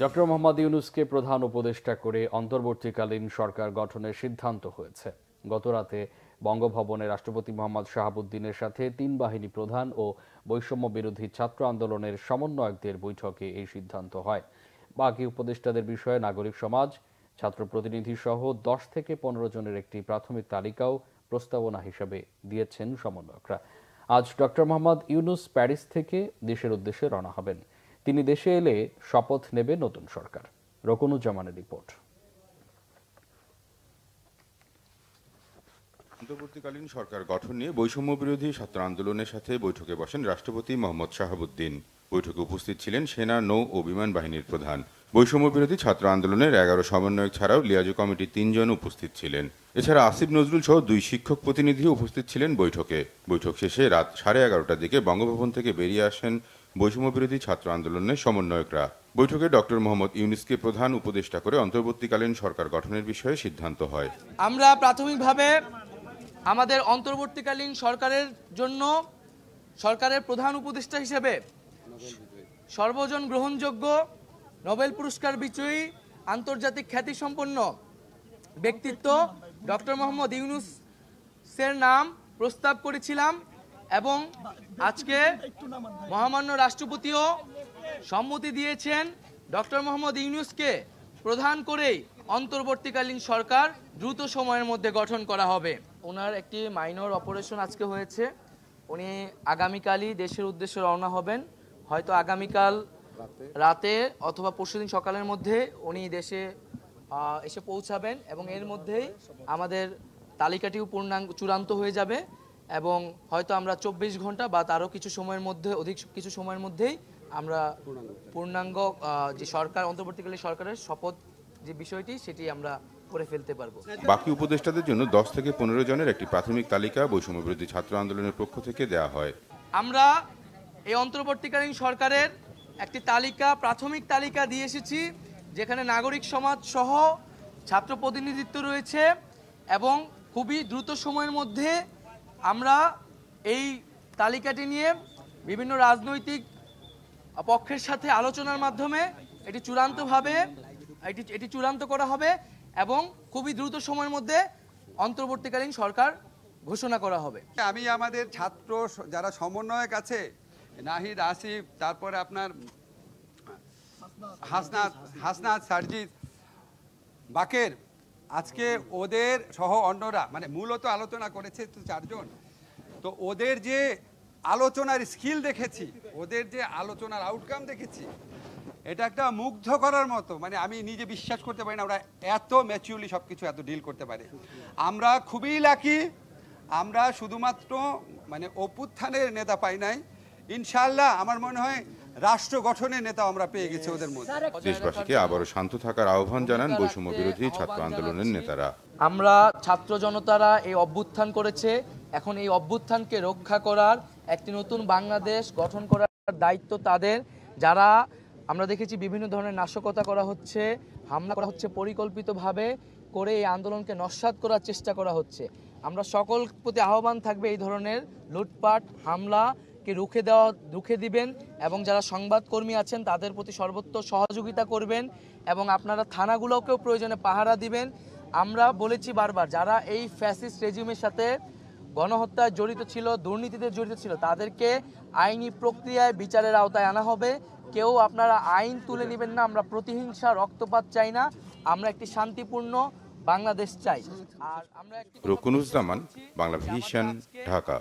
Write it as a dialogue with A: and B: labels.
A: Doctor Mohammad ইউনূসকে প্রধান উপদেষ্টা করে অন্তর্বর্তীকালীন সরকার গঠনের সিদ্ধান্ত হয়েছে। গতরাতে বঙ্গভবনে রাষ্ট্রপতি মোহাম্মদ শাহাবুদ্দিনের সাথে তিন বাহিনী প্রধান ও বৈষম্য বিরোধী ছাত্র আন্দোলনের সমন্বয়কদের বৈঠকে এই সিদ্ধান্ত হয়। বাকি উপদেষ্টাদের বিষয়ে নাগরিক সমাজ, ছাত্র প্রতিনিধি সহ 10 থেকে 15 জনের একটি প্রাথমিক তালিকাও প্রস্তাবনা হিসেবে দিয়েছেন সমন্বয়করা। আজ ডক্টর মোহাম্মদ ইউনূস প্যারিস থেকে দেশের উদ্দেশ্যে রওনা হবেন। তিনি দেশে এলে শপথ নেবে নতুন সরকার। রকুনুজ্জামানের রিপোর্ট।
B: অন্তর্বর্তীকালীন সরকার গঠন নিয়ে বৈষম্য বিরোধী ছাত্র আন্দোলনের সাথে বৈঠকে বসেন রাষ্ট্রপতি মোহাম্মদ শাহাবুদ্দিন। বৈঠকে উপস্থিত ছিলেন সেনা, নৌ ও বিমান বাহিনীর প্রধান। বৈষম্য বিরোধী ছাত্র আন্দোলনের 11 সমন্বয়ক ছাড়াও লিয়াজু কমিটির 3 জন উপস্থিত ছিলেন। এছাড়া আসিফ নজরুল সহ 2 শিক্ষক প্রতিনিধি উপস্থিত ছিলেন বৈঠকে। বৈঠক শেষে রাত 11:30টার দিকে বঙ্গভবন থেকে বেরিয়ে আসেন বৈষম্য বিরোধী ছাত্র আন্দোলনের সমন্বয়করা। বৈঠকে ডক্টর মোহাম্মদ ইউনূসকে প্রধান উপদেষ্টা করে অন্তর্বর্তীকালীন সরকার গঠনের বিষয়ে সিদ্ধান্ত হয়।
C: আমরা প্রাথমিকভাবে আমাদের অন্তর্বর্তীকালীন সরকারের জন্য সরকারের প্রধান উপদেষ্টা হিসেবে সর্বজন গ্রহণযোগ্য নোবেল পুরস্কার বিজয়ী আন্তর্জাতিক খ্যাতিসম্পন্ন ব্যক্তিত্ব ডক্টর মোহাম্মদ ইউনূসের নাম প্রস্তাব করেছিলাম এবং আজকে মহামান্য রাষ্ট্রপতিও সম্মতি দিয়েছেন ডক্টর মোহাম্মদ ইউনূসকে প্রধান করেই অন্তর্বর্তীকালীন সরকার দ্রুত সময়ের মধ্যে গঠন করা হবে। ওনার একটি মাইনর অপারেশন আজকে হয়েছে। উনি আগামীকালই দেশের উদ্দেশ্যে রওনা হবেন। হয়তো আগামীকাল রাতে অথবা পরশুদিন সকালের মধ্যে উনি দেশে এসে পৌঁছাবেন এবং এর মধ্যেই আমাদের তালিকাটিও চূড়ান্ত হয়ে যাবে এবং হয়তো আমরা 24 ঘন্টা বা তারও কিছু সময়ের মধ্যে অধিক কিছু সময়ের মধ্যেই আমরা পূর্ণাঙ্গ যে সরকার অন্তর্বর্তীকালীন সরকারের শপথ যে বিষয়টি সেটি আমরা করে ফেলতে পারবো।
B: বাকি উপদেষ্টাদের জন্য 10 থেকে 15 জনের একটি প্রাথমিক তালিকা বৈষম্য বিরোধী ছাত্র আন্দোলনের পক্ষ থেকে দেওয়া হয়।
C: আমরা এই অন্তর্বর্তীকালীন সরকারের একটি তালিকা, প্রাথমিক তালিকা দিয়ে এসেছি, যেখানে নাগরিক সমাজ সহ ছাত্র প্রতিনিধিত্ব রয়েছে এবং খুবই দ্রুত সময়ের মধ্যে আমরা এই তালিকাটি নিয়ে বিভিন্ন রাজনৈতিক পক্ষের সাথে আলোচনার মাধ্যমে এটি চূড়ান্ত করা হবে এবং খুবই দ্রুত সময়ের মধ্যে অন্তর্বর্তীকালীন সরকার ঘোষণা করা হবে।
D: আমি আমাদের ছাত্র যারা সমন্বয়ক আছে, নাহিদ, আসিফ, তারপরে আপনার হাসনাত, সার্জিদ, বাকের, আজকে ওদের সহ অন্যরা মানে মূলত আলোচনা করেছে তো 4 জন। তো ওদের যে আলোচনার স্কিল দেখেছি, ওদের যে আলোচনার আউটকাম দেখেছি, এটা একটা মুগ্ধ করার মতো। মানে আমি নিজে বিশ্বাস করতে পারি না ওরা এত ম্যাচিউরলি সব কিছু এত ডিল করতে পারে। আমরা খুবই লাকি, আমরা শুধুমাত্র মানে অভ্যুত্থানের নেতা পাই নাই, ইনশাআল্লাহ আমার মনে হয় রাষ্ট্র গঠনের নেতা আমরা পেয়ে গেছি ওদের মধ্যে।
B: দেশবাসীকে আবারও শান্ত থাকার আহ্বান জানান বৈষম্য বিরোধী ছাত্র আন্দোলনের নেতারা।
C: আমরা ছাত্র জনতারা এই অভ্যুত্থান করেছে, এখন এই অভ্যুত্থানকে রক্ষা করার একটি নতুন বাংলাদেশ গঠন করার দায়িত্ব তাদের। যারা আমরা দেখেছি বিভিন্ন ধরনের নাশকতা করা হচ্ছে, হামলা করা হচ্ছে, পরিকল্পিতভাবে করে এই আন্দোলনকে নস্যাৎ করার চেষ্টা করা হচ্ছে। আমরা সকল প্রতি আহ্বান থাকবে এই ধরনের লুটপাট হামলাকে রুখে দিবেন এবং যারা সংবাদকর্মী আছেন তাদের প্রতি সর্বোচ্চ সহযোগিতা করবেন এবং আপনারা থানাগুলোকেও প্রয়োজনে পাহারা দিবেন। আমরা বলেছি বারবার, যারা এই ফ্যাসিস্ট রেজিমের সাথে গণহত্যায় জড়িত ছিল, দুর্নীতিতে জড়িত ছিল, তাদেরকে আইনি প্রক্রিয়ায় বিচারের আওতায় আনা হবে। কেউ আপনারা আইন তুলে নেবেন না। আমরা প্রতিহিংসা, রক্তপাত চাই না। আমরা একটি শান্তিপূর্ণ বাংলাদেশ চাই। আর আমরা
B: রকুনুজ্জামান, বাংলা ভিশন, ঢাকা।